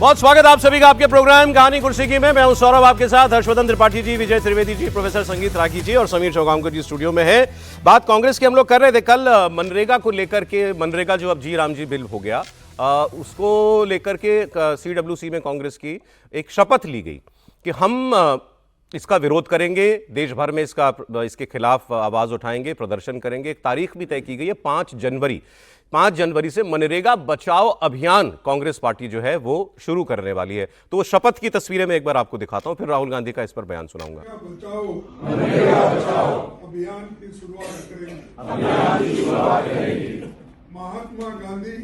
बहुत स्वागत आप सभी का आपके प्रोग्राम कहानी कुर्सी की में। मैं हूं सौरभ, आपके साथ हर्षवर्धन त्रिपाठी जी, विजय त्रिवेदी जी, प्रोफेसर संगीत रागी जी और समीर चौगांवकर जी स्टूडियो में है। बात कांग्रेस की हम लोग कर रहे थे कल मनरेगा को लेकर के। मनरेगा जो अब जी राम जी बिल हो गया, उसको लेकर के CWC में कांग्रेस की एक शपथ ली गई कि हम इसका विरोध करेंगे, देश भर में इसके खिलाफ आवाज उठाएंगे, प्रदर्शन करेंगे। एक तारीख भी तय की गई है 5 जनवरी से मनरेगा बचाओ अभियान कांग्रेस पार्टी जो है वो शुरू करने वाली है। तो वो शपथ की तस्वीरें मैं एक बार आपको दिखाता हूं, फिर राहुल गांधी का इस पर बयान सुनाऊंगा। मनरेगा बचाओ अभियान की शुरुआत करेंगे। महात्मा गांधी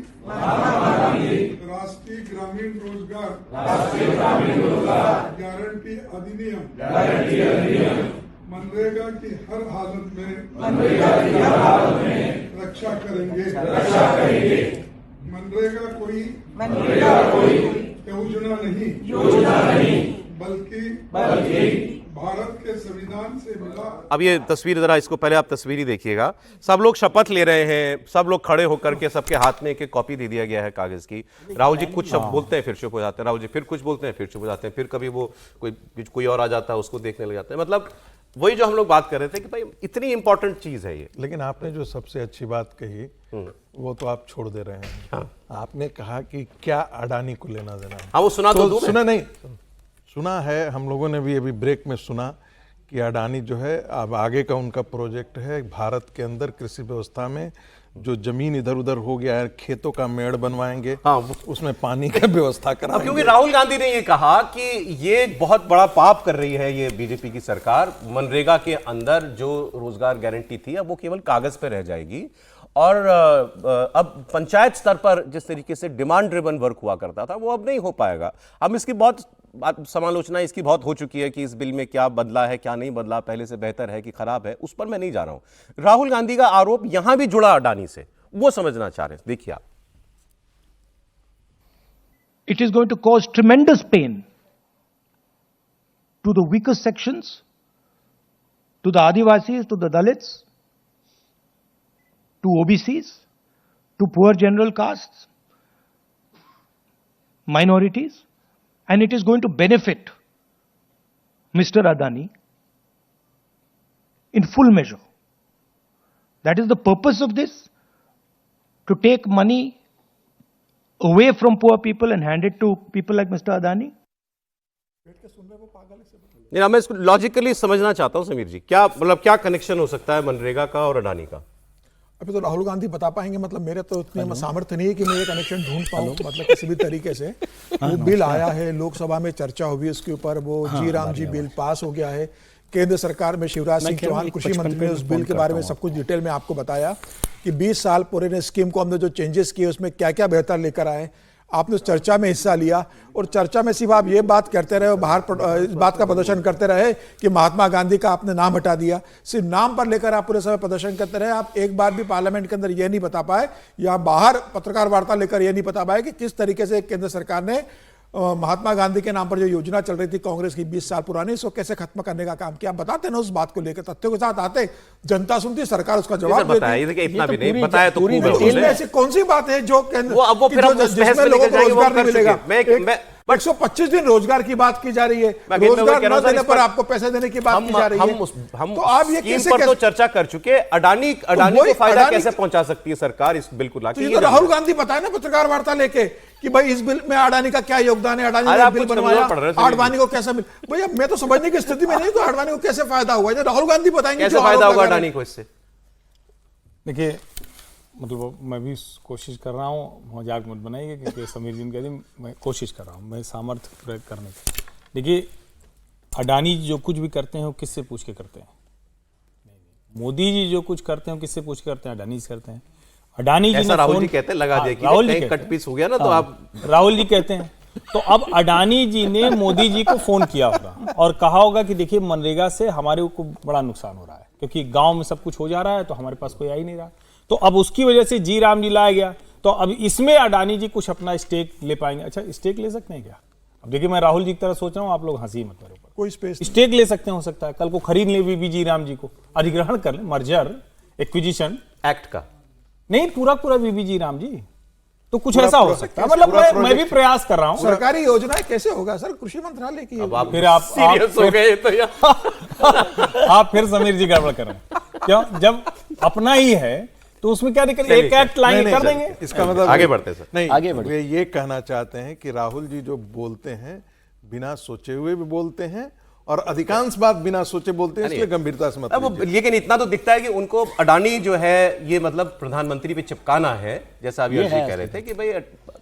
राष्ट्रीय ग्रामीण रोजगार गारंटी अधिनियम मनरेगा की हर हालत में रक्षा करेंगे। मनरेगा कोई योजना नहीं बल्कि भारत के संविधान से मिला। अब ये तस्वीर जरा इसको पहले आप तस्वीर देखिएगा। सब लोग शपथ ले रहे हैं, सब लोग खड़े होकर के, सबके हाथ में एक कॉपी दे दिया गया है कागज की। राहुल जी कुछ शब्द बोलते हैं फिर चुप हो जाते हैं, राहुल जी फिर कुछ बोलते हैं फिर चुप हो जाते हैं, फिर कभी वो कोई और आ जाता है उसको देखने लग जाते हैं। मतलब वही जो हम लोग बात कर रहे थे कि भाई इतनी इंपॉर्टेंट चीज है ये। लेकिन आपने जो सबसे अच्छी बात कही वो तो आप छोड़ दे रहे हैं। हाँ। आपने कहा कि क्या अडानी को लेना देना है। हाँ वो सुना तो सुना नहीं, सुना है, हम लोगों ने भी अभी ब्रेक में सुना कि अडानी जो है अब आगे का उनका प्रोजेक्ट है भारत के अंदर कृषि व्यवस्था में जो जमीन इधर उधर हो गया है, खेतों का मेड़ बनवाएंगे। हाँ, उसमें पानी का व्यवस्था कराएंगे। क्योंकि राहुल गांधी ने ये कहा कि ये बहुत बड़ा पाप कर रही है ये बीजेपी की सरकार। मनरेगा के अंदर जो रोजगार गारंटी थी अब वो केवल कागज पे रह जाएगी और अब पंचायत स्तर पर जिस तरीके से डिमांड ड्रिवन वर्क हुआ करता था वो अब नहीं हो पाएगा। अब इसकी बहुत समालोचना इसकी बहुत हो चुकी है कि इस बिल में क्या बदला है, क्या नहीं बदला, पहले से बेहतर है कि खराब है, उस पर मैं नहीं जा रहा हूं। राहुल गांधी का आरोप यहां भी जुड़ा अडानी से, वो समझना चाह रहे हैं। देखिए आप। It is going to cause tremendous pain to the weakest sections, to the Adivasis, to the Dalits, to OBCs, to poor general castes, minorities, and it is going to benefit Mr. Adani in full measure. That is the purpose of this, to take money away from poor people and hand it to people like Mr. Adani. नहीं, मैं इसको logically समझना चाहता हूं समीर जी, क्या मतलब क्या connection हो सकता है मनरेगा का और अडानी का? अभी तो राहुल गांधी बता पाएंगे। मतलब मेरे तो इतनी सामर्थ्य नहीं है कि मैं ये कनेक्शन ढूंढ पाऊं। मतलब किसी भी तरीके से वो बिल आया है, लोकसभा में चर्चा हुई उसके ऊपर, वो जी राम जी बिल पास हो गया है। केंद्र सरकार में शिवराज सिंह चौहान कृषि मंत्री ने उस बिल के बारे में सब कुछ डिटेल में आपको बताया कि 20 साल पुराने स्कीम को हमने जो चेंजेस किए उसमें क्या क्या बेहतर लेकर आए। आपने उस चर्चा में हिस्सा लिया और चर्चा में सिर्फ आप ये बात करते रहे, बाहर इस बात का प्रदर्शन करते रहे कि महात्मा गांधी का आपने नाम हटा दिया। सिर्फ नाम पर लेकर आप पूरे समय प्रदर्शन करते रहे। आप एक बार भी पार्लियामेंट के अंदर ये नहीं बता पाए या बाहर पत्रकार वार्ता लेकर ये नहीं बता पाए कि किस तरीके से केंद्र सरकार ने महात्मा गांधी के नाम पर जो योजना चल रही थी कांग्रेस की 20 साल पुरानी, इसको कैसे खत्म करने का काम किया। बताते ना उस बात को लेकर, तथ्यों के साथ आते, जनता सुनती, सरकार उसका जवाब देती। इतना भी नहीं बताया तो ऐसी कौन सी बात है जो जिसमें लोगों को रोजगार नहीं मिलेगा। 125 दिन रोजगार की बात की जा रही है, रोजगार न देने पर आपको पैसे देने की बात की जा रही है। हम तो आप ये कैसे तो चर्चा कर चुके। अडानी को फायदा कैसे पहुंचा सकती है सरकार इस बिल को लाके? तो राहुल गांधी बताए ना पत्रकार वार्ता लेके कि भाई इस बिल में अडानी का क्या योगदान है, अडानी ने बिल बनवाया, अडवाणी को कैसा मिल। भैया मैं तो समझने की स्थिति में नहीं तो अडवाणी को कैसे फायदा हुआ, राहुल गांधी बताएंगे कैसे फायदा होगा अडानी को इससे। देखिए मतलब मैं भी कोशिश कर रहा हूँ, मजाक मत बनाइए क्योंकि समीर जी ने कह दी, मैं कोशिश कर रहा हूँ, मैं सामर्थ्य प्रयोग करने की। देखिए अडानी जो कुछ भी करते हैं वो किससे पूछ के करते हैं? मोदी जी जो कुछ करते हैं किससे पूछ के करते हैं? अडानी से करते हैं। अडानी जी राहुल जी कहते हैं, लगा दिया कि राहुल जी कट पीस हो गया ना, तो आप राहुल जी कहते हैं। तो अब अडानी जी ने मोदी जी को फोन किया होगा और कहा होगा कि देखिए मनरेगा से हमारे को बड़ा नुकसान हो रहा है क्योंकि गांव में सब कुछ हो जा रहा है तो हमारे पास कोई आ ही नहीं रहा। तो अब उसकी वजह से जी राम जी लाया गया, तो अब इसमें अडानी जी कुछ अपना स्टेक ले पाएंगे। अच्छा स्टेक ले सकते हैं क्या? अब देखिए मैं राहुल जी की तरह सोच रहा हूँ, आप लोग हंसी मत मेरे ऊपर। कोई स्टेक ले सकते हैं, हो सकता है कल को खरीद ले भी जी राम जी को, अधिग्रहण कर ले, मर्जर एक्विजिशन एक्ट का नहीं, पूरा बीबी जी राम जी तो कुछ ऐसा हो सकता है। मतलब मैं भी प्रयास कर रहा हूं। सरकारी योजनाएं कैसे होगा सर? कृषि मंत्रालय की अब आप फिर आप सीरियस हो गए तो यार आप फिर समीर जी गड़बड़ कर रहे हैं। क्यों? जब अपना ही है तो उसमें क्या दिक्कत? एक एक्ट लाइन कर देंगे। इसका मतलब आगे बढ़ते सर। नहीं, आगे बढ़िए। वे ये कहना चाहते हैं कि राहुल जी जो बोलते हैं बिना सोचे हुए भी बोलते हैं और अधिकांश बात बिना सोचे बोलते हैं, इसलिए गंभीरता से मत अब लीजिए। लेकिन इतना तो दिखता है कि उनको अडानी जो है ये मतलब प्रधानमंत्री पे चिपकाना है, जैसा अभी अर्जी कह रहे थे कि भाई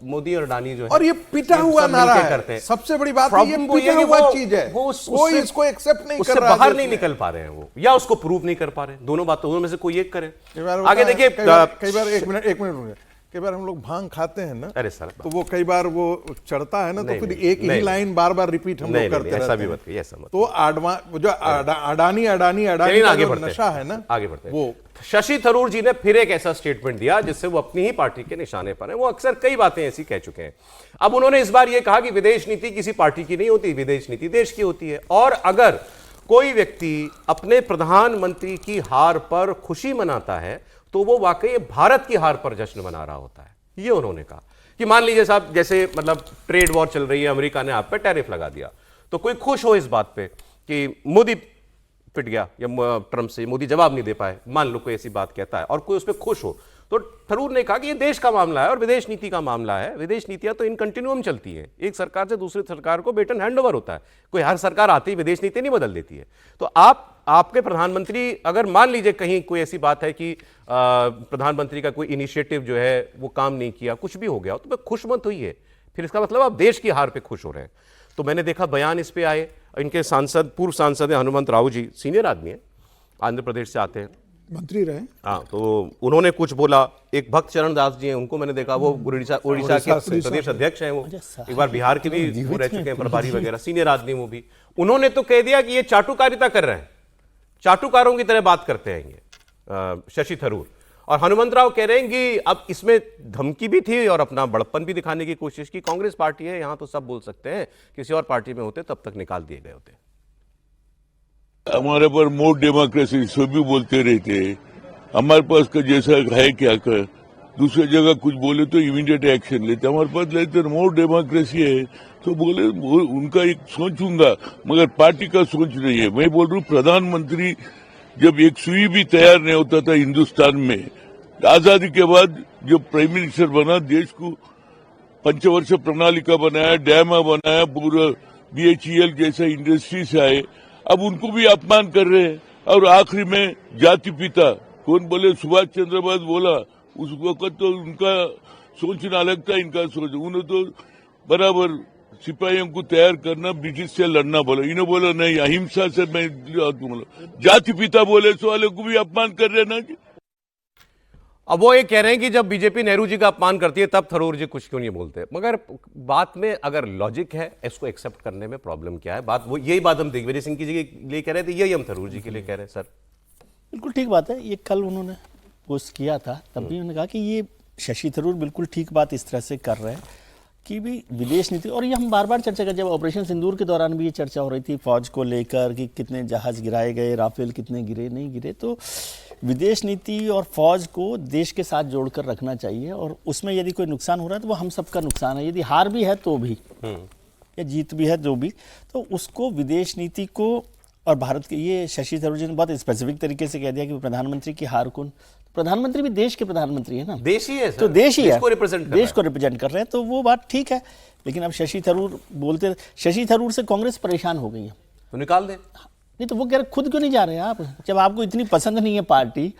मोदी और अडानी जो है और ये पिटा हुआ सब नारा मिलके है। करते हैं। सबसे बड़ी बात है, ये प्रॉब्लम वो पिटा है कि हुआ वो- चीज है। वो कोई उससे- इसको एक्सेप्ट नहीं उससे कर रहा है बाहर देश नहीं में। निकल पा रहे हैं वो, या उसको प्रूव नहीं कर पा रहे हैं। दोनों दोनों में से कोई एक करे। कई बार होता आगे है, देखिए कई बार एक मिनट रुकिए। कई बार हम लोग भांग खाते हैं ना, अरे सर तो वो कई बार वो चढ़ता है ना, तो नहीं, फिर नहीं, एक ही नहीं, लाइन बार बार रिपीट हम नहीं, लोग नहीं, करते ऐसा रहते भी हैं। मत कहिए, ऐसा मत तो वो जो अडानी चलिए का ना, आगे जो बढ़ते हैं। नशा है ना, आगे बढ़ते हैं। वो शशि थरूर जी ने फिर एक ऐसा स्टेटमेंट दिया जिससे वो अपनी ही पार्टी के निशाने पर हैं। वो अक्सर कई बातें ऐसी कह चुके हैं। अब उन्होंने इस बार ये कहा कि विदेश नीति किसी पार्टी की नहीं होती, विदेश नीति देश की होती है। और अगर कोई व्यक्ति अपने प्रधानमंत्री की हार पर खुशी मनाता है तो वो वाकई भारत की हार पर जश्न मना रहा होता है। ये उन्होंने कहा कि मान लीजिए साहब, जैसे मतलब ट्रेड वॉर चल रही है, अमेरिका ने आप पे टैरिफ लगा दिया, तो कोई खुश हो इस बात पे कि मोदी पिट गया या ट्रंप से मोदी जवाब नहीं दे पाए, मान लो कोई ऐसी बात कहता है और कोई उस पर खुश हो, तो थरूर ने कहा कि ये देश का मामला है और विदेश नीति का मामला है। विदेश नीतियां तो इन कंटिन्यूम चलती हैं, एक सरकार से दूसरी सरकार को बेटन हैंडओवर होता है। कोई हर सरकार आती ही विदेश नीति नहीं बदल देती है। तो आपके प्रधानमंत्री, अगर मान लीजिए कहीं कोई ऐसी बात है कि प्रधानमंत्री का कोई इनिशिएटिव जो है वो काम नहीं किया, कुछ भी हो गया, तो खुश मत होइए, फिर इसका मतलब आप देश की हार पे खुश हो रहे हैं। तो मैंने देखा बयान इस पे आए, इनके सांसद, पूर्व सांसद हैं हनुमंत राव जी, सीनियर आदमी है, आंध्र प्रदेश से आते हैं, मंत्री रहे। हाँ, तो उन्होंने कुछ बोला। एक भक्त चरण दास जी हैं, उनको मैंने देखा, वो उड़ीसा के प्रदेश अध्यक्ष हैं, वो एक बार बिहार के भी वो रह चुके हैं, प्रभारी वगैरह, सीनियर आदमी वो भी। उन्होंने तो कह दिया कि ये चाटुकारिता कर रहे हैं, चाटुकारों की तरह बात करते हैं ये शशि थरूर। और हनुमंत राव कह रहे हैं कि अब इसमें धमकी भी थी और अपना बड़प्पन भी दिखाने की कोशिश की। कांग्रेस पार्टी है, यहां तो सब बोल सकते हैं, किसी और पार्टी में होते तब तक निकाल दिए गए होते। हमारे पर मोर डेमोक्रेसी सभी बोलते रहते हैं, हमारे पास का जैसा है क्या कर, दूसरी जगह कुछ बोले तो इमीडिएट एक्शन लेते, हमारे पास लेते मोर डेमोक्रेसी है तो बोले उनका एक सोचूंगा, मगर पार्टी का सोच नहीं है। मैं बोल रहा हूँ प्रधानमंत्री जब एक सुई भी तैयार नहीं होता था हिंदुस्तान में, आजादी के बाद जब प्राइम मिनिस्टर बना, देश को पंचवर्ष प्रणाली का बनाया, डैम बनाया, पूरा BHEL जैसा इंडस्ट्री से आए, अब उनको भी अपमान कर रहे हैं। और आखिरी में जाति पिता कौन बोले, सुभाष चंद्र बोस बोला, उस वक्त तो उनका सोचना अलग था, इनका सोच, उन्होंने तो बराबर सिपाहियों को तैयार करना, ब्रिटिश से लड़ना बोला, इन्होंने बोला नहीं अहिंसा से मैं जाति पिता बोले, सो वाले को भी अपमान कर रहे ना जी। अब वो ये कह रहे हैं कि जब बीजेपी नेहरू जी का अपमान करती है तब थरूर जी कुछ क्यों नहीं बोलते। मगर बात में अगर लॉजिक है, इसको एक्सेप्ट करने में प्रॉब्लम क्या है? बात वो यही बात हम दिग्विजय सिंह की जी के लिए कह रहे थे, यही हम थरूर जी के लिए कह रहे हैं। सर बिल्कुल ठीक बात है। ये कल उन्होंने पोस्ट किया था, तब भी उन्होंने कहा कि ये शशि थरूर बिल्कुल ठीक बात इस तरह से कर रहे हैं कि भी विदेश नीति, और ये हम बार बार चर्चा कर, जब ऑपरेशन सिंदूर के दौरान भी ये चर्चा हो रही थी फौज को लेकर कि कितने जहाज गिराए गए, राफेल कितने गिरे नहीं गिरे, तो विदेश नीति और फौज को देश के साथ जोड़कर रखना चाहिए। और उसमें यदि कोई नुकसान हो रहा है तो वो हम सबका नुकसान है, यदि हार भी है तो भी या जीत भी है जो भी, तो उसको विदेश नीति को और भारत के, ये शशि थरूर जी ने बहुत स्पेसिफिक तरीके से कह दिया कि प्रधानमंत्री की हार कौन, प्रधानमंत्री भी देश के प्रधानमंत्री है ना, देश ही है सर, तो देश ही है, देश को रिप्रेजेंट कर रहे हैं, तो वो बात ठीक है। लेकिन अब शशि थरूर बोलते, शशि थरूर से कांग्रेस परेशान हो गई है, तो निकाल दे। नहीं तो वो कह रहे खुद क्यों नहीं जा रहे हैं आप, जब आपको इतनी पसंद नहीं है पार्टी।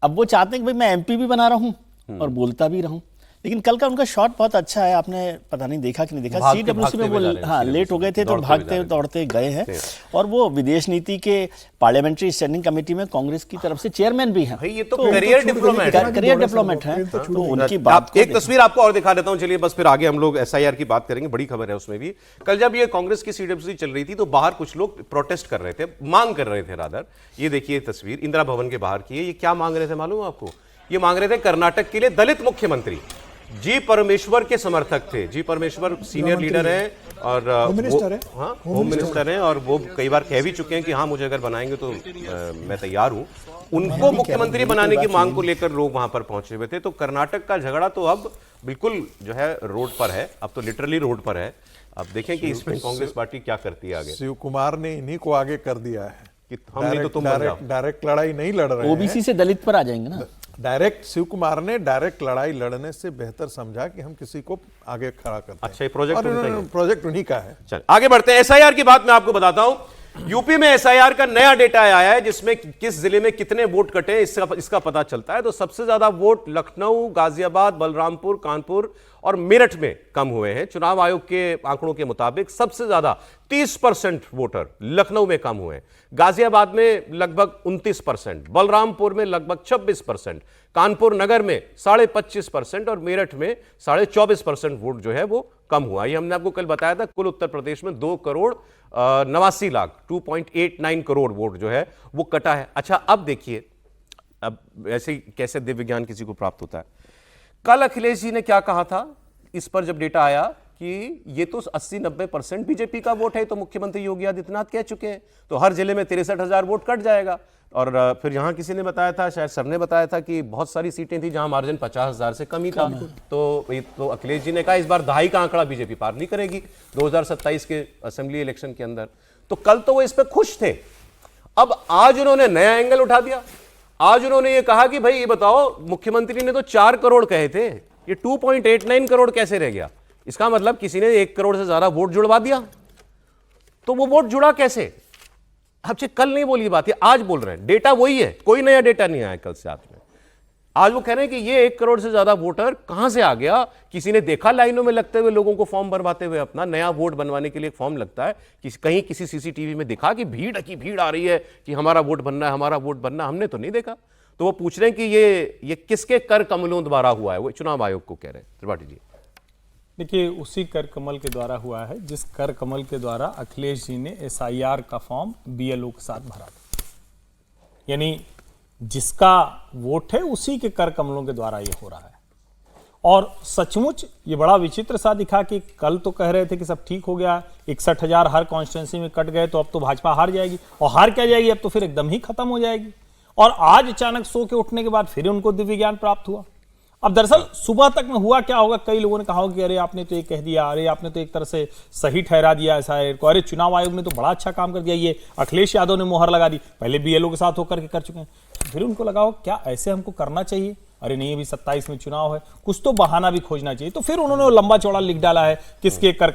अब वो चाहते हैं कि भाई मैं MP भी बना रहा हूँ और बोलता भी रहूँ। लेकिन कल का उनका शॉट बहुत अच्छा है, आपने पता नहीं देखा कि नहीं देखा, CWC में वो लेट हो गए थे तो भागते दौड़ते गए हैं। और वो विदेश नीति के पार्लियामेंट्री स्टैंडिंग कमेटी में कांग्रेस की तरफ से चेयरमैन भी हैं। भाई ये तो करियर डिप्लोमेट है, तो उनकी बात एक तस्वीर आपको और दिखा देता हूं, चलिए बस फिर आगे हम लोग SIR की बात करेंगे, बड़ी खबर है उसमें भी। कल जब ये कांग्रेस की CWC चल रही थी तो बाहर कुछ लोग प्रोटेस्ट कर रहे थे, मांग कर रहे थे रादर। ये देखिए तस्वीर इंदिरा भवन के बाहर की है। ये क्या मांग रहे थे मालूम है आपको? ये मांग रहे थे कर्नाटक के लिए दलित मुख्यमंत्री। जी परमेश्वर के समर्थक थे। जी परमेश्वर सीनियर लीडर हैं और होम मिनिस्टर हैं, और वो कई बार कह भी चुके हैं कि हाँ मुझे अगर बनाएंगे तो मैं तैयार हूं। उनको मुख्यमंत्री बनाने की मांग को लेकर लोग वहां पर पहुंचे हुए थे। तो कर्नाटक का झगड़ा तो अब बिल्कुल जो है रोड पर है, अब तो लिटरली रोड पर है। अब देखें कि इसमें कांग्रेस पार्टी क्या करती है आगे। शिव कुमार ने इन्हीं को आगे कर दिया है कि हम नहीं तो तुम बन जाओ। डायरेक्ट लड़ाई नहीं लड़ रहे हैं। ओबीसी से दलित पर आ जाएंगे ना। डायरेक्ट शिव कुमार ने डायरेक्ट लड़ाई लड़ने से बेहतर समझा कि हम किसी को आगे खड़ा करते हैं। अच्छा, ये प्रोजेक्ट उनका ही है। प्रोजेक्ट उन्हीं का है। चल आगे बढ़ते हैं। एसआईआर की बात मैं आपको बताता हूं। यूपी में एसआईआर का नया डेटा आया है जिसमें किस जिले में कितने वोट कटे इसका पता चलता है। तो सबसे ज्यादा वोट लखनऊ, गाजियाबाद, बलरामपुर, कानपुर और मेरठ में कम हुए हैं। चुनाव आयोग के आंकड़ों के मुताबिक सबसे ज्यादा 30% वोटर लखनऊ में कम हुए हैं, गाजियाबाद में लगभग 29%, बलरामपुर में लगभग 26%, कानपुर नगर में 25.5% और मेरठ में 24.5% वोट जो है वो कम हुआ। ये हमने आपको कल बताया था। कुल उत्तर प्रदेश में 2,89,00,000 2.89 करोड़ वोट जो है वो कटा है। अच्छा, अब देखिए, अब ऐसे कैसे दिव्य ज्ञान किसी को प्राप्त होता है। कल अखिलेश जी ने क्या कहा था इस पर जब डेटा आया कि ये तो 80-90% बीजेपी का वोट है, तो मुख्यमंत्री योगी आदित्यनाथ कह चुके हैं, तो हर जिले में 63,000 वोट कट जाएगा। और फिर यहां किसी ने बताया था, शायद सर ने बताया था कि बहुत सारी सीटें थी जहां मार्जिन 50,000 से कम ही था। तो अखिलेश जी ने कहा इस बार दहाई का आंकड़ा बीजेपी पार नहीं करेगी 2027 के असेंबली इलेक्शन के अंदर। तो कल तो वो इस पर खुश थे। अब आज उन्होंने नया एंगल उठा दिया। आज उन्होंने ये कहा कि भाई ये बताओ, मुख्यमंत्री ने तो 4 करोड़ कहे थे, ये 2.89 करोड़ कैसे रह गया? इसका मतलब किसी ने 1 करोड़ से ज्यादा वोट जुड़वा दिया। तो वो वोट जुड़ा कैसे? आपसे कल नहीं बोली बात, ये आज बोल रहे हैं। डेटा वही है, कोई नया डेटा नहीं आया कल से हाथ में। आज वो कह रहे हैं कि ये 1 करोड़ से ज्यादा वोटर कहां से आ गया? किसी ने देखा लाइनों में लगते हुए लोगों को फॉर्म भरवाते हुए? अपना नया वोट बनवाने के लिए एक फॉर्म लगता है, कहीं किसी सीसीटीवी में दिखा कि भीड़ की भीड़ आ रही है कि हमारा वोट बनना है, हमारा वोट बनना, हमने तो नहीं देखा। तो वो पूछ रहे हैं कि ये किसके कर कमलों द्वारा हुआ है? वो चुनाव आयोग को कह रहे हैं। त्रिपाठी जी, देखिए, उसी कर कमल के द्वारा हुआ है जिस कर कमल के द्वारा अखिलेश जी ने एसआईआर का फॉर्म बीएलओ के साथ भरा था। यानी जिसका वोट है उसी के कर कमलों के द्वारा ये हो रहा है। और सचमुच ये बड़ा विचित्र सा दिखा कि कल तो कह रहे थे कि सब ठीक हो गया, 61,000 हर कॉन्स्टिट्यूंसी में कट गए, तो अब तो भाजपा हार जाएगी। और हार क्या जाएगी, अब तो फिर एकदम ही खत्म हो जाएगी। और आज अचानक सो के उठने के बाद फिर उनको दिव्य ज्ञान प्राप्त हुआ। अब दरअसल सुबह तक में हुआ क्या होगा, कई लोगों ने कहा होगा कि अरे आपने तो ये कह दिया, अरे आपने तो एक तरह से सही ठहरा दिया एसआईआर को, अरे चुनाव आयोग ने तो बड़ा अच्छा काम कर दिया, ये अखिलेश यादव ने मोहर लगा दी, पहले बीएलओ के साथ होकर के कर चुके हैं। फिर उनको लगा हो क्या ऐसे हमको करना चाहिए? अरे नहीं, अभी 27 में चुनाव है, कुछ तो बहाना भी खोजना चाहिए। तो फिर उन्होंने वो लंबा चौड़ा लिख डाला है किसके कर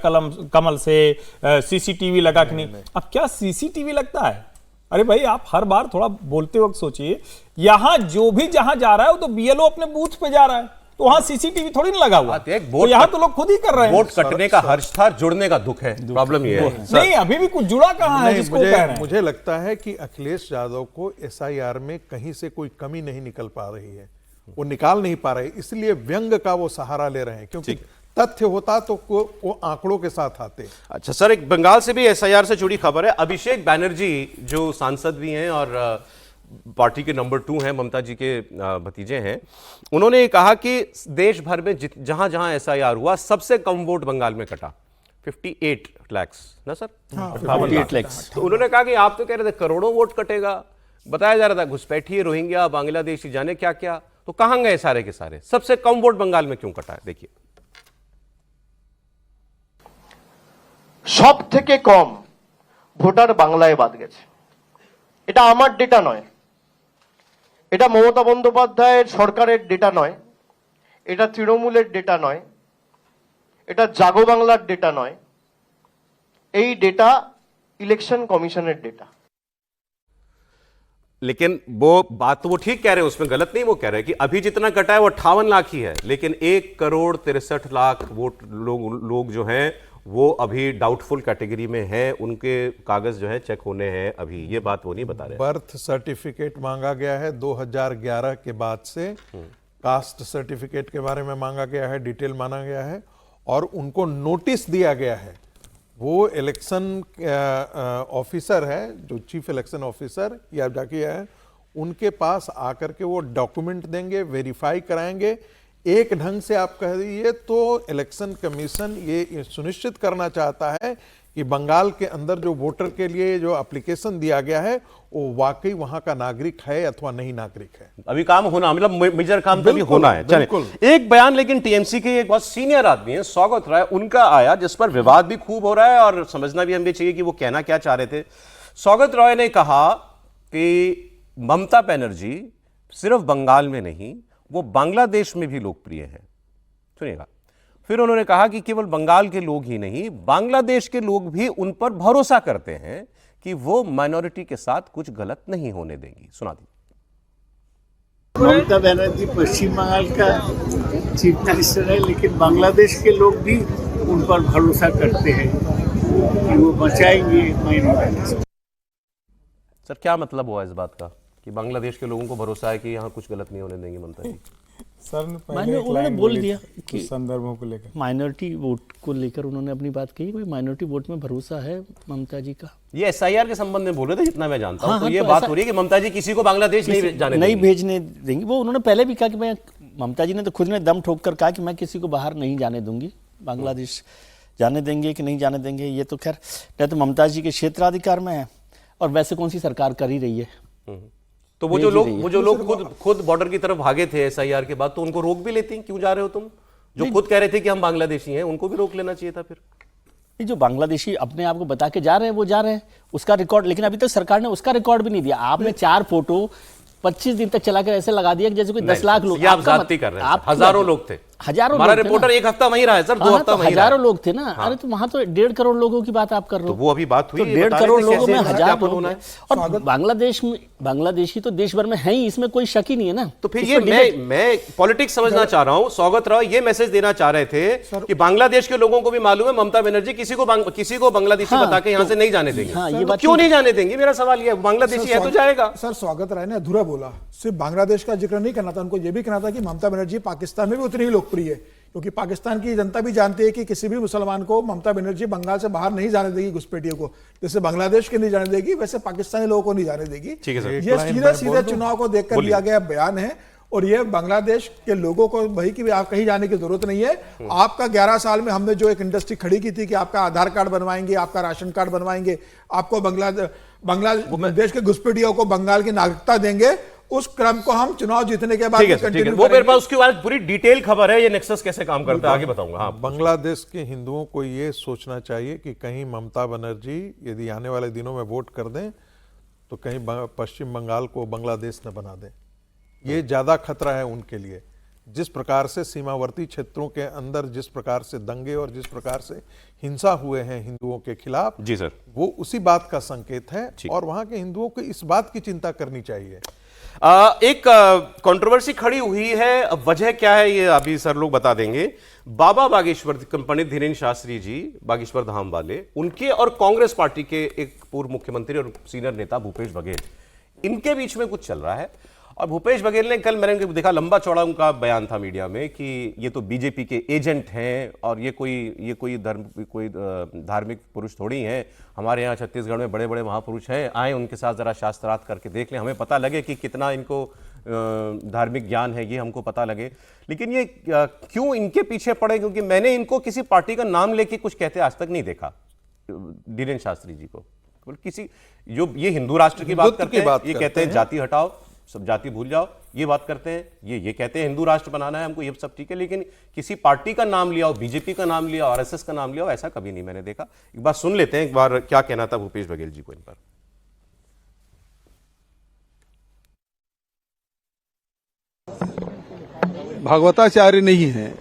कमल से सीसीटीवी लगा कि नहीं। अब क्या सीसीटीवी लगता है? अरे भाई, आप हर बार थोड़ा बोलते वक्त सोचिए, यहां जो भी जहां जा रहा है वो तो बीएलओ अपने बूथ पे जा रहा है, तो वहां सीसीटीवी थोड़ी ना लगा हुआ। तो यहां तो लोग खुद ही कर रहे हैं। वोट कटने का हर्ष था, जुड़ने का दुख है। प्रॉब्लम ये है नहीं, अभी भी कुछ जुड़ा कहां है जिसको कह रहे हैं? मुझे लगता है कि अखिलेश यादव को एसआईआर में कहीं से कोई कमी नहीं निकल पा रही है, वो निकाल नहीं पा रहे, इसलिए व्यंग का वो सहारा ले रहे हैं। क्योंकि तथ्य होता तो वो आंकड़ों के साथ आते। अच्छा सर, एक बंगाल से भी एसआईआर से जुड़ी खबर है। अभिषेक बनर्जी जो सांसद भी हैं और पार्टी के नंबर 2 हैं, ममता जी के भतीजे हैं, उन्होंने ये कहा कि देश भर में जहां जहां एसआईआर हुआ सबसे कम वोट बंगाल में कटा, 58 लाख ना सर? 58 लाख। तो उन्होंने कहा कि आप तो कह रहे थे करोड़ों वोट कटेगा, बताया जा रहा था घुसपैठी, रोहिंग्या, बांग्लादेशी, जाने क्या क्या, तो कहां गए सारे के सारे? सबसे कम वोट बंगाल में क्यों कटा है? देखिए, সব থেকে কম ভোটার বাংলায় বাদ গেছে। এটা আমার ডেটা নয়, এটা মমতা বন্দ্যোপাধ্যায়ের সরকারের ডেটা নয়, এটা তৃণমূলের ডেটা নয়, এটা জাগো বাংলার ডেটা নয়, এই ডেটা ইলেকশন কমিশনের ডেটা। लेकिन वो बात तो वो ठीक कह रहे हैं, उसमें गलत नहीं वो कह रहे हैं कि अभी जितना कटा है वो 58 लाख ही है, लेकिन 1,63,00,000 वोट लोग जो हैं वो अभी डाउटफुल कैटेगरी में हैं, उनके कागज जो है चेक होने हैं अभी, ये बात वो नहीं बता रहे। बर्थ सर्टिफिकेट मांगा गया है 2011 के बाद से, कास्ट सर्टिफिकेट के बारे में मांगा गया है, डिटेल मांगा गया है, और उनको नोटिस दिया गया है। वो इलेक्शन ऑफिसर है, जो चीफ इलेक्शन ऑफिसर या जाके है, उनके पास आकर के वो डॉक्यूमेंट देंगे, वेरीफाई कराएंगे। एक ढंग से आप कह दीजिए तो इलेक्शन कमीशन ये सुनिश्चित करना चाहता है कि बंगाल के अंदर जो वोटर के लिए जो एप्लीकेशन दिया गया है वो वाकई वहां का नागरिक है अथवा नहीं नागरिक है। अभी काम होना, मतलब मेजर काम तो अभी होना है। चलिए, एक बयान लेकिन टीएमसी के एक बहुत सीनियर आदमी है सौगत राय, उनका आया, जिस पर विवाद भी खूब हो रहा है और समझना भी हमें चाहिए कि वो कहना क्या चाह रहे थे। सौगत राय ने कहा कि ममता बनर्जी सिर्फ बंगाल में नहीं, वो बांग्लादेश में भी लोकप्रिय है। सुनिएगा। फिर उन्होंने कहा कि केवल बंगाल के लोग ही नहीं, बांग्लादेश के लोग भी उन पर भरोसा करते हैं कि वो माइनॉरिटी के साथ कुछ गलत नहीं होने देंगी। सुना दी। ममता बनर्जी पश्चिम बंगाल का चीफ मिनिस्टर है, लेकिन बांग्लादेश के लोग भी उन पर भरोसा करते हैं कि वो बचाएंगे माइनॉरिटी। सर, क्या मतलब हुआ इस बात का कि बांग्लादेश के लोगों को भरोसा है कि यहाँ कुछ गलत नहीं होने देंगे ममता जी? सर ने पहले मैंने एक उन्होंने लाइन बोल बोली दिया थी, कि कुछ संदर्भों को लेकर माइनॉरिटी वोट को लेकर उन्होंने अपनी बात कही। कोई माइनॉरिटी वोट में भरोसा है ममता जी का? ये एसआईआर के संबंध में बोल रहे थे, जितना मैं जानता हूँ। हाँ, तो हाँ, ये तो बात ऐसा- हो रही है कि ममता जी किसी को बांग्लादेश नहीं जाने नहीं देंगी। भेजने देंगी। वो उन्होंने पहले भी कहा कि मैं, ममता जी ने तो खुद ने दम ठोक कर कहा कि मैं किसी को बाहर नहीं जाने दूंगी। बांग्लादेश जाने देंगे कि नहीं जाने देंगे ये तो खैर नहीं, तो ममता जी के क्षेत्राधिकार में है, और वैसे कौन सी सरकार कर ही रही है। तो वो जो लोग खुद बॉर्डर की तरफ भागे थे एसआईआर के बाद, तो उनको रोक भी लेती, क्यों जा रहे हो तुम? जो खुद कह रहे थे कि हम बांग्लादेशी हैं, उनको भी रोक लेना चाहिए था फिर। ये जो बांग्लादेशी अपने आप को बता के जा रहे हैं वो जा रहे हैं, उसका रिकॉर्ड, लेकिन अभी तक सरकार ने उसका रिकॉर्ड भी नहीं दिया। आपने 4 फोटो 25 दिन तक चला कर ऐसे लगा दिया कि जैसे कोई 10 लाख लोग। ये आप जाती कर रहे हैं। हजारों लोग थे, हजारों हमारा लोग थे रिपोर्टर ना। 1 हफ्ता वहीं रहा है सर, 2 हफ्ता वहीं रहा है। हजारों लोग थे ना। अरे तो वहां तो 1.5 करोड़ लोगों की बात आप कर रहे तो हो। वो अभी बात हुई, तो 1.5 करोड़ लोगों में 1000 लोग होना हैं। है। और बांग्लादेश में, बांग्लादेशी तो देश भर में है ही, इसमें कोई शक ही नहीं है ना। तो फिर इस ये पर debate- मैं पॉलिटिक्स समझना चाह रहा हूं। सौगत राव ये मैसेज देना चाह रहे थे कि बांग्लादेश के लोगों को भी मालूम है ममता बनर्जी किसी को बांग्लादेशी बता के यहां से नहीं जाने देंगे। हाँ, ये तो बात क्यों ठीक नहीं जाने देंगे? मेरा सवाल ये है, बांग्लादेशी है तो जाएगा। सर, स्वागत राय ने अधूरा बोला। सिर्फ बांग्लादेश का जिक्र नहीं करना था, उनको यह भी कहना था कि ममता बनर्जी पाकिस्तान में भी उतनी ही लोकप्रिय है, क्योंकि पाकिस्तान की जनता भी जानती है कि किसी भी मुसलमान को ममता बनर्जी बंगाल से बाहर नहीं जाने देगी, घुसपैठियों को। जैसे बांग्लादेश के नहीं जाने देगी, वैसे पाकिस्तानी लोगों को नहीं जाने देगी। ठीक है सर। ये सीधे सीधे चुनाव को देखकर दिया गया बयान है, और ये बांग्लादेश के लोगों को भाई कि आप कहीं जाने की जरूरत नहीं है। आपका 11 साल में हमने जो एक इंडस्ट्री खड़ी की थी कि आपका आधार कार्ड बनवाएंगे, आपका राशन कार्ड बनवाएंगे, आपको बांग्लादेश के घुसपैठियों को बंगाल की नागरिकता देंगे, उस क्रम को हम चुनाव जीतने के बाद ठीक है, वो मेरे पास उसके बाद पूरी डिटेल खबर है, ये नेक्सस कैसे काम करता है आगे बताऊंगा। हाँ, बांग्लादेश के हिंदुओं को ये सोचना चाहिए कि कहीं ममता बनर्जी यदि आने वाले दिनों में वोट कर दें तो कहीं पश्चिम बंगाल को बांग्लादेश न बना दें। ये ज्यादा खतरा है उनके लिए। जिस प्रकार से सीमावर्ती क्षेत्रों के अंदर जिस प्रकार से दंगे और जिस प्रकार से हिंसा हुए हैं हिंदुओं के खिलाफ, जी सर, वो उसी बात का संकेत है, और वहां के हिंदुओं को इस बात की चिंता करनी चाहिए। एक कंट्रोवर्सी खड़ी हुई है, अब वजह क्या है ये अभी सर लोग बता देंगे। बाबा बागेश्वर, पंडित धीरेन्द्र शास्त्री जी, बागेश्वर धाम वाले, उनके और कांग्रेस पार्टी के एक पूर्व मुख्यमंत्री और सीनियर नेता भूपेश बघेल, इनके बीच में कुछ चल रहा है। और भूपेश बघेल ने, कल मैंने देखा लंबा चौड़ा उनका बयान था मीडिया में कि ये तो बीजेपी के एजेंट हैं और ये कोई धार्मिक पुरुष थोड़ी हैं। हमारे यहाँ छत्तीसगढ़ में बड़े बड़े महापुरुष हैं, आए उनके साथ जरा शास्त्रार्थ करके देख लें, हमें पता लगे कि कितना इनको धार्मिक ज्ञान है, ये हमको पता लगे। लेकिन ये क्यों इनके पीछे पड़े? क्योंकि मैंने इनको किसी पार्टी का नाम लेके कुछ कहते आज तक नहीं देखा, धीरेन्द्र शास्त्री जी को। किसी जो ये हिंदू राष्ट्र की बात करते हैं, ये कहते हैं जाति हटाओ, सब जाति भूल जाओ, ये बात करते हैं, ये कहते हैं हिंदू राष्ट्र बनाना है हमको, ये सब ठीक है। लेकिन किसी पार्टी का नाम लिया हो, बीजेपी का नाम लिया, आरएसएस का नाम लिया हो, ऐसा कभी नहीं मैंने देखा। एक बार सुन लेते हैं, एक बार क्या कहना था भूपेश बघेल जी को इन पर। भागवताचार्य नहीं है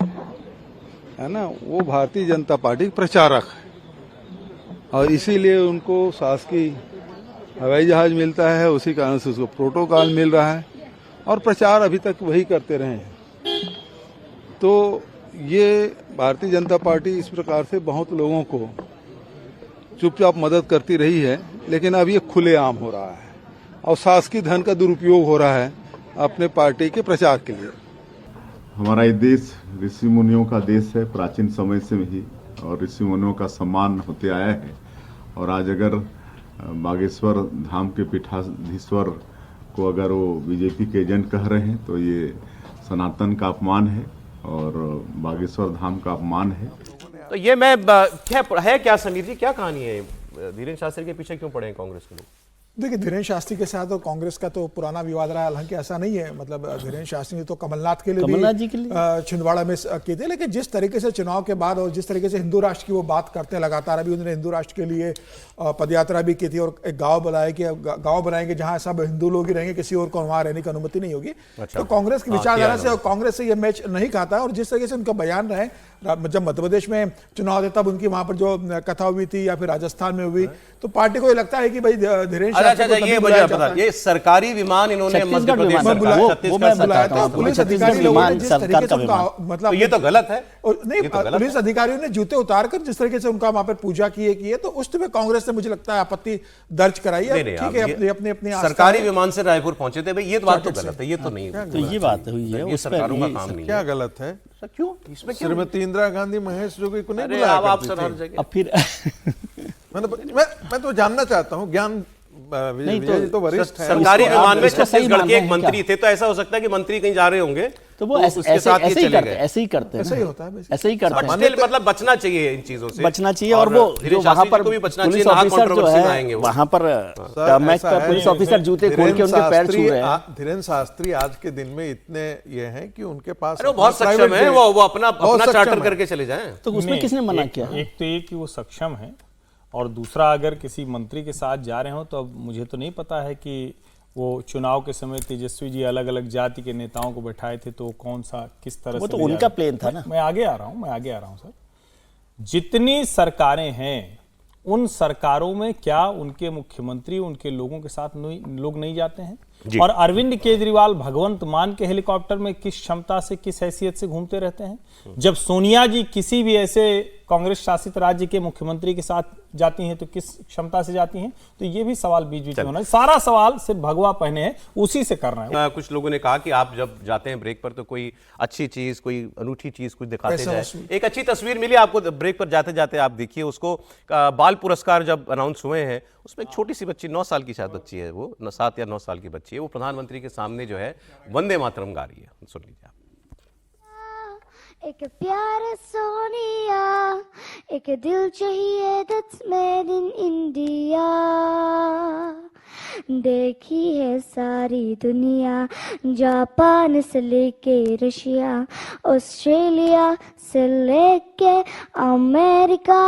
ना, वो भारतीय जनता पार्टी प्रचारक है, और इसीलिए उनको शासकीय हवाई जहाज मिलता है, उसी कारण से उसको प्रोटोकॉल मिल रहा है, और प्रचार अभी तक वही करते रहे हैं। तो ये भारतीय जनता पार्टी इस प्रकार से बहुत लोगों को चुपचाप मदद करती रही है, लेकिन अब ये खुलेआम हो रहा है और शासकीय धन का दुरुपयोग हो रहा है अपने पार्टी के प्रचार के लिए। हमारा ये देश ऋषि मुनियों का देश है, प्राचीन समय से ही, और ऋषि मुनियों का सम्मान होते आया है। और आज अगर बागेश्वर धाम के पीठाधीश्वर को अगर वो बीजेपी के एजेंट कह रहे हैं तो ये सनातन का अपमान है और बागेश्वर धाम का अपमान है। लोगों ने तो ये मैं क्या है क्या समीर जी, क्या कहानी है? धीरेन्द्र शास्त्री के पीछे क्यों पड़े हैं कांग्रेस के लोग? देखिए, धीरेन्द्र शास्त्री के साथ और कांग्रेस का तो पुराना विवाद रहा, हालांकि ऐसा नहीं है। मतलब धीरेन्द्र शास्त्री ने तो कमलनाथ के लिए भी छिंदवाड़ा में किए थे, लेकिन जिस तरीके से चुनाव के बाद और जिस तरीके से हिंदू राष्ट्र की वो बात करते हैं लगातार, अभी उन्होंने हिंदू राष्ट्र के लिए पदयात्रा भी की थी और एक गाँव बनाया कि गाँव बनाएंगे जहाँ सब हिंदू लोग ही रहेंगे, किसी और को वहाँ रहने की अनुमति नहीं होगी। तो कांग्रेस की विचारधारा से और कांग्रेस से ये मैच नहीं खाता। और जिस तरीके से उनका बयान रहे, जब मध्य प्रदेश में चुनाव थे तब उनकी वहां पर जो कथा हुई थी या फिर राजस्थान में हुई, तो पार्टी को ये लगता है कि भाई धीरेन्द्र ये सरकारी विमान इन्होंने मध्य प्रदेश बुलाया था। पुलिस अधिकारी लोगों ने जिस तरीके से उनका मतलब ये तो गलत है नहीं, पुलिस अधिकारियों ने जूते उतारकर जिस तरीके से उनका वहां पर पूजा की तो उस पर कांग्रेस ने मुझे लगता है आपत्ति दर्ज कराई है। ठीक है, अपने अपने सरकारी विमान से रायपुर पहुंचे थे भाई, ये बात तो गलत है, ये तो नहीं। तो ये बात हुई है, ये सरकारों का काम नहीं। क्या गलत है? क्यों इसमें श्रीमती इंदिरा गांधी महेश जोगी को नहीं बुलाया? अब फिर मैं तो जानना चाहता हूँ, ज्ञान विजय तो वरिष्ठ है। सरकारी विमान में छत्तीसगढ़ के एक मंत्री थे, तो ऐसा हो सकता है कि मंत्री कहीं जा रहे होंगे तो वो ऐसे ही करते हैं, ऐसे ही करते हैं। मतलब बचना चाहिए इन चीजों से, बचना चाहिए। और वो जो वहां पर पुलिस ऑफिसर जो है वहां पर पुलिस ऑफिसर जूते खोल के उनके पैर छू रहे हैं। धीरेन्द्र शास्त्री आज के दिन में इतने ये हैं कि उनके पास बहुत सक्षम है, वो अपना चार्टर करके चले जाएं। तो उसमें किसने मना किया? एक तो ये कि वो सक्षम है, और दूसरा अगर किसी मंत्री के साथ जा रहे हो तो अब मुझे तो नहीं पता है कि वो चुनाव के समय तेजस्वी जी अलग अलग जाति के नेताओं को बैठाए थे, तो कौन सा किस तरह वो से तो उनका प्लान था ना। मैं आगे आ रहा हूं सर। जितनी सरकारें हैं उन सरकारों में क्या उनके मुख्यमंत्री उनके लोगों के साथ लोग नहीं जाते हैं? और अरविंद केजरीवाल भगवंत मान के हेलीकॉप्टर में किस क्षमता से, किस हैसियत से घूमते रहते हैं? जब सोनिया जी किसी भी ऐसे कांग्रेस शासित राज्य के मुख्यमंत्री के साथ जाती हैं तो किस क्षमता से जाती हैं? तो ये भी सवाल बीच में होना है। सारा सवाल सिर्फ भगवा पहने हैं उसी से करना है। कुछ लोगों ने कहा कि आप जब जाते हैं ब्रेक पर तो कोई अच्छी चीज, कोई अनूठी चीज कुछ दिखाते जाए। एक अच्छी तस्वीर मिली आपको ब्रेक पर जाते जाते, आप देखिए उसको। बाल पुरस्कार जब अनाउंस हुए हैं उसमें एक छोटी सी बच्ची, 9 साल की शायद बच्ची है, वो 7 या 9 साल की बच्ची है, वो प्रधानमंत्री के सामने जो है वंदे मातरम गा रही है। सुन लीजिए आप। एक प्यार सोनिया, एक दिल चाहिए दैट्स मेड इन इंडिया। देखी है सारी दुनिया, जापान से लेके रशिया, ऑस्ट्रेलिया से लेके अमेरिका।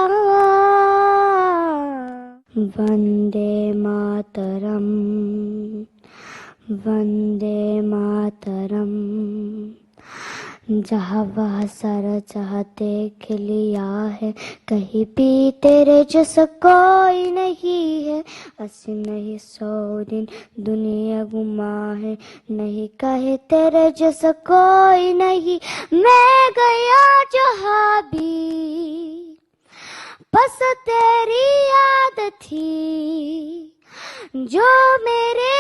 वंदे मातरम, वंदे मातरम। जहाँ वह सारा चाहते खिलिया है, कहीं भी तेरे जैसा कोई नहीं है। 80 नहीं 100 दिन दुनिया घुमा है, नहीं कहे तेरे जैसा कोई नहीं। मैं गया जहाँ भी बस तेरी याद थी, जो मेरे